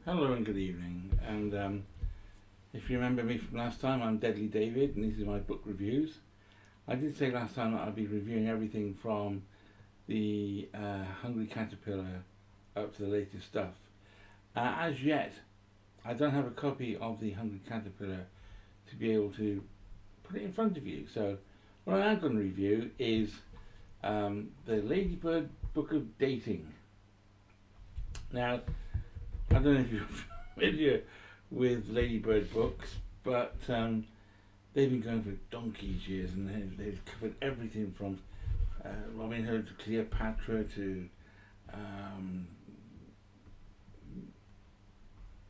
Hello and good evening. And if you remember me from last time, I'm Deadly David, and these are my book reviews. I did say last time that I'd be reviewing everything from the Hungry Caterpillar up to the latest stuff. As yet, I don't have a copy of the Hungry Caterpillar to be able to put it in front of you. So what I am going to review is the Ladybird Book of Dating. Now, I don't know if you're familiar with Ladybird books, but they've been going for donkey's years, and they've covered everything from Robin Hood to Cleopatra to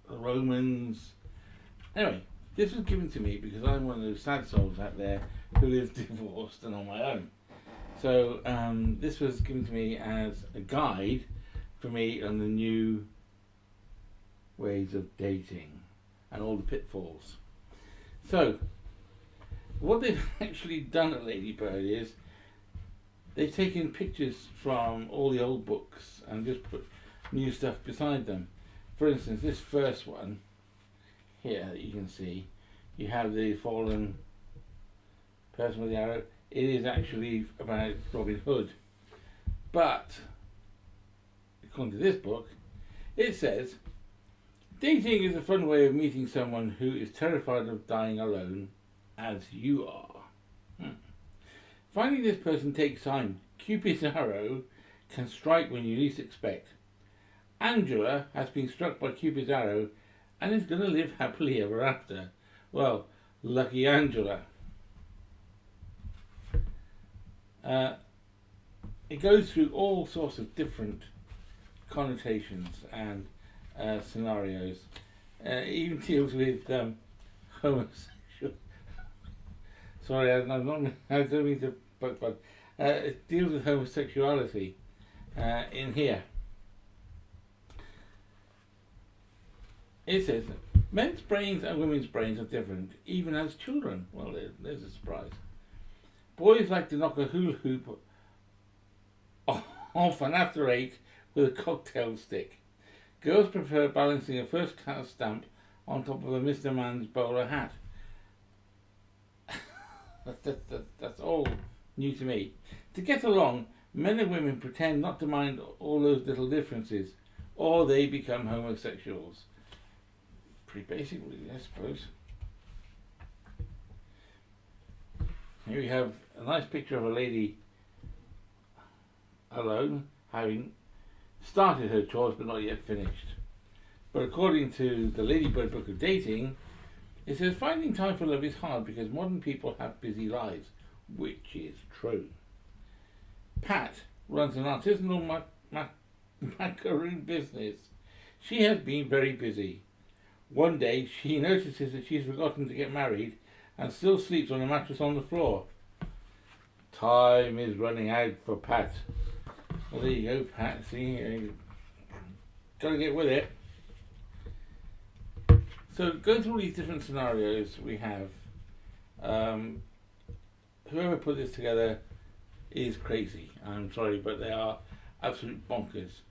the Romans. Anyway, this was given to me because I'm one of those sad souls out there who is divorced and on my own. So this was given to me as a guide for me on the new ways of dating and all the pitfalls. So what they've actually done at Ladybird is they've taken pictures from all the old books and just put new stuff beside them. For instance, this first one here that you can see, you have the fallen person with the arrow. It is actually about Robin Hood, but according to this book, it says dating is a fun way of meeting someone who is terrified of dying alone, as you are. Finding this person takes time. Cupid's arrow can strike when you least expect. Angela has been struck by Cupid's arrow and is going to live happily ever after. Well, lucky Angela. It goes through all sorts of different connotations and scenarios. It even deals with homosexual. Sorry, I don't mean to poke fun. It deals with homosexuality in here. It says men's brains and women's brains are different, even as children. Well, there's a surprise. Boys like to knock a hula hoop off and after 8 with a cocktail stick. Girls prefer balancing a first-class stamp on top of a Mr. Man's bowler hat. That's all new to me. To get along, men and women pretend not to mind all those little differences, or they become homosexuals. Pretty basic, really, I suppose. Here we have a nice picture of a lady alone, having started her chores but not yet finished. But according to the Ladybird Book of Dating, it says finding time for love is hard because modern people have busy lives, which is true. Pat runs an artisanal macaroon business. She has been very busy. One day she notices that she's forgotten to get married and still sleeps on a mattress on the floor. Time is running out for Pat. Well, there you go, Pat. See, gotta get with it. So, going through all these different scenarios we have, whoever put this together is crazy. I'm sorry, but they are absolute bonkers.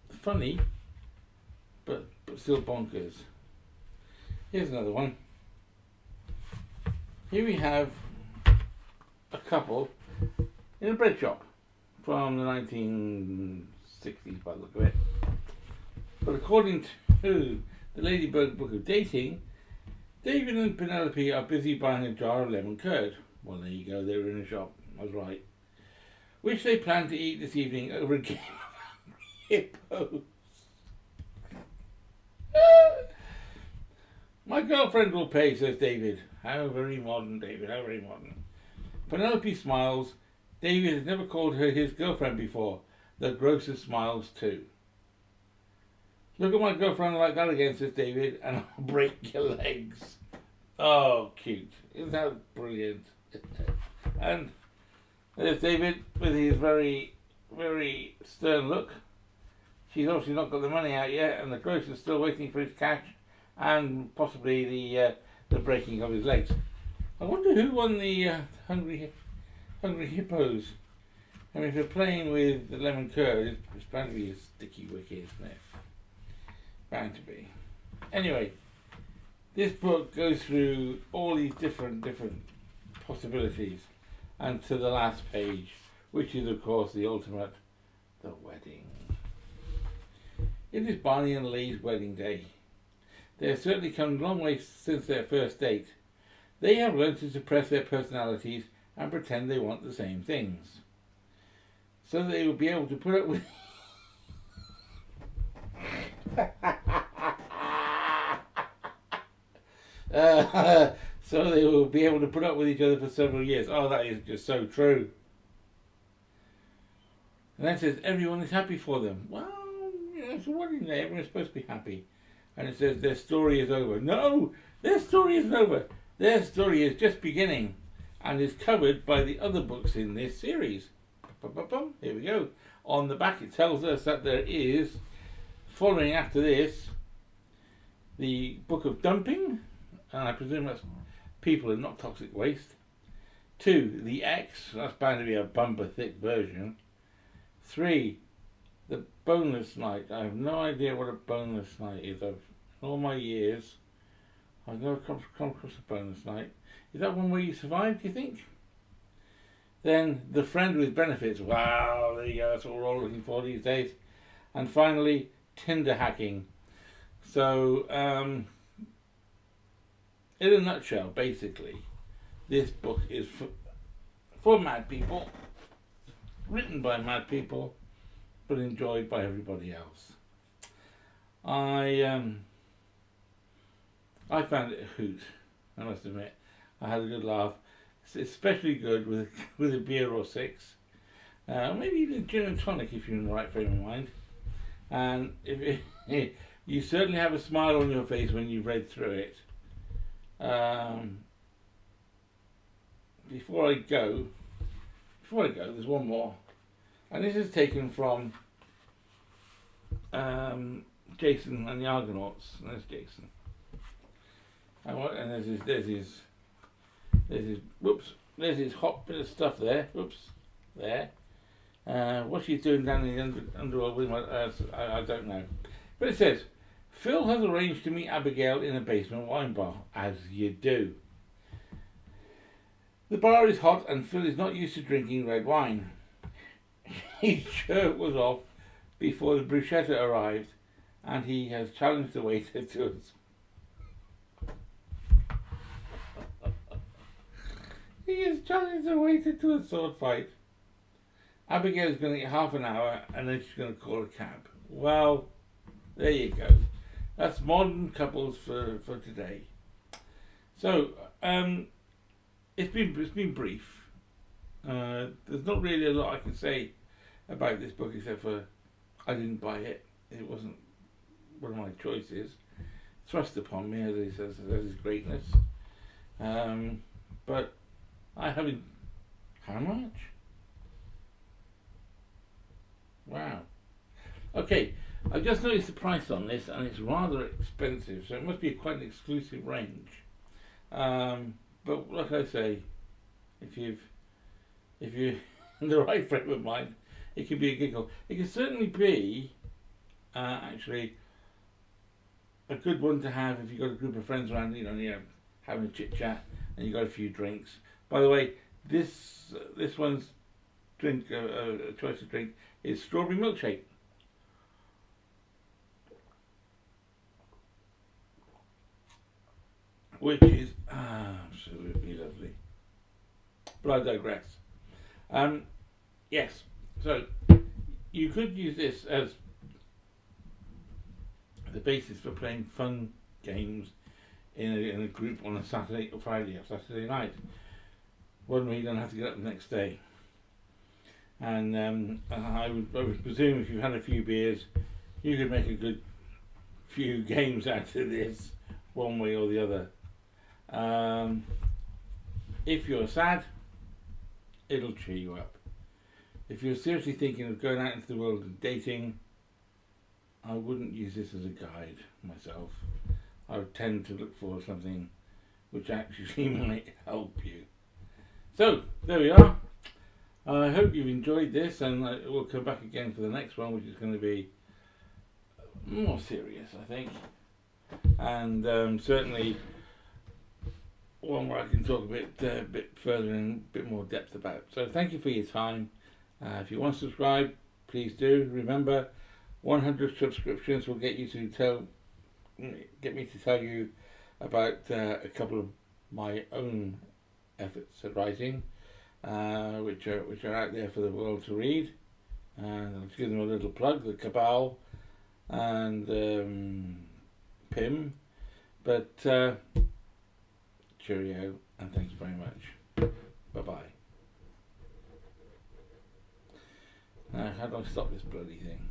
Funny, but still bonkers. Here's another one. Here we have a couple in a bread shop from the 1960s by the look of it. But according to the Ladybird Book of Dating, David and Penelope are busy buying a jar of lemon curd. Well, there you go, they were in a shop, I was right. Which they plan to eat this evening over a game of hippos. My girlfriend will pay, says David. How very modern, David, how very modern. Penelope smiles. David has never called her his girlfriend before. The grocer smiles too. Look at my girlfriend like that again, says David, and I'll break your legs. Oh, cute. Isn't that brilliant? And there's David with his very, very stern look. She's obviously not got the money out yet, and the grocer's still waiting for his cash and possibly the breaking of his legs. I wonder who won the Hungry Hippos. I mean, if you're playing with the lemon curd, it's bound to be a sticky wicket, isn't it? Bound to be. Anyway, this book goes through all these different possibilities, and to the last page, which is of course the ultimate, the wedding. It is Barney and Lee's wedding day. They have certainly come a long way since their first date. They have learned to suppress their personalities and pretend they want the same things, so they will be able to put up with so they will be able to put up with each other for several years. Oh, that is just so true. And then it says everyone is happy for them. Well, it's a wedding day. Everyone's supposed to be happy. And it says their story is over. No, their story isn't over. Their story is just beginning, and is covered by the other books in this series. Here we go. On the back it tells us that there is, following after this, the Book of Dumping, and I presume that's people and not toxic waste. 2, the X, that's bound to be a bumper thick version. 3, the bonus night. I have no idea what a bonus night is. In all my years, I've never come across a bonus night. Is that one where you survive, do you think? Then the friend with benefits. Wow, there you go. That's what we're all looking for these days. And finally, Tinder hacking. So, in a nutshell, basically, this book is for mad people, written by mad people, but enjoyed by everybody else. I found it a hoot, I must admit. I had a good laugh. It's especially good with a beer or 6. Maybe even a gin and tonic if you're in the right frame of mind. And you certainly have a smile on your face when you've read through it. Before I go, there's one more. And this is taken from Jason and the Argonauts. There's Jason. And there's his hot bit of stuff there. Whoops, there. What she's doing down in the underworld with I don't know. But it says, Phil has arranged to meet Abigail in a basement wine bar, as you do. The bar is hot and Phil is not used to drinking red wine. His shirt was off before the bruschetta arrived, and he has challenged the waiter to us. He has challenged the waiter to a sword fight. Abigail's going to get half an hour, and then she's going to call a cab. Well, there you go. That's modern couples for today. So, it's been brief. There's not really a lot I can say about this book except for I didn't buy it. It wasn't one of my choices. Thrust upon me as his greatness. But I haven't. How much? Wow. Okay, I just noticed the price on this, and it's rather expensive, so it must be quite an exclusive range. But like I say, if you're in the right frame of mind, it can be a giggle. It can certainly be actually a good one to have if you've got a group of friends around, having a chit chat and you've got a few drinks. By the way, this one's drink, choice of drink, is strawberry milkshake. Which is absolutely lovely. But I digress. Yes, so you could use this as the basis for playing fun games in a group on a Saturday or Friday or Saturday night. One where you don't have to get up the next day. And I would presume if you've had a few beers, you could make a good few games out of this, one way or the other. If you're sad, it'll cheer you up. If you're seriously thinking of going out into the world and dating, I wouldn't use this as a guide myself. I would tend to look for something which actually might help you. So, there we are. I hope you've enjoyed this, and we'll come back again for the next one, which is going to be more serious, I think, and certainly one where I can talk a bit further and a bit more depth about. So thank you for your time. If you want to subscribe, please do. Remember, 100 subscriptions will get me to tell you about a couple of my own efforts at writing, which are out there for the world to read. And I'll give them a little plug: the Cabal and Pym. But cheerio, and thanks very much. Bye bye. Now, how do I stop this bloody thing?